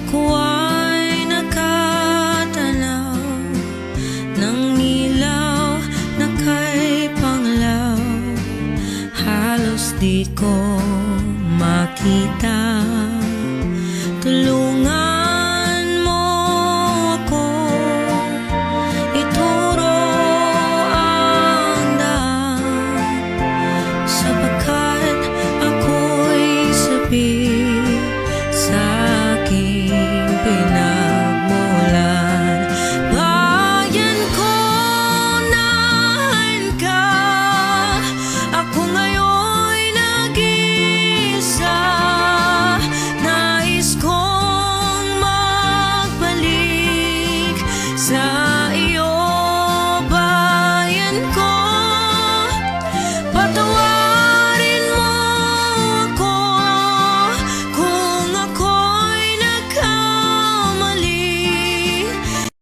Ako ay nakatanaw ng ilaw na kay Panglaw. Halos di ko makita. Tulungan mo ako, ituro ang daan, sapagkat ako'y sabi sa aking pinagmulan. Bayan ko, nahan ka, ako ngayon'y nag-iisa. Nais kong magbalik sa iyo, bayan ko. Patawarin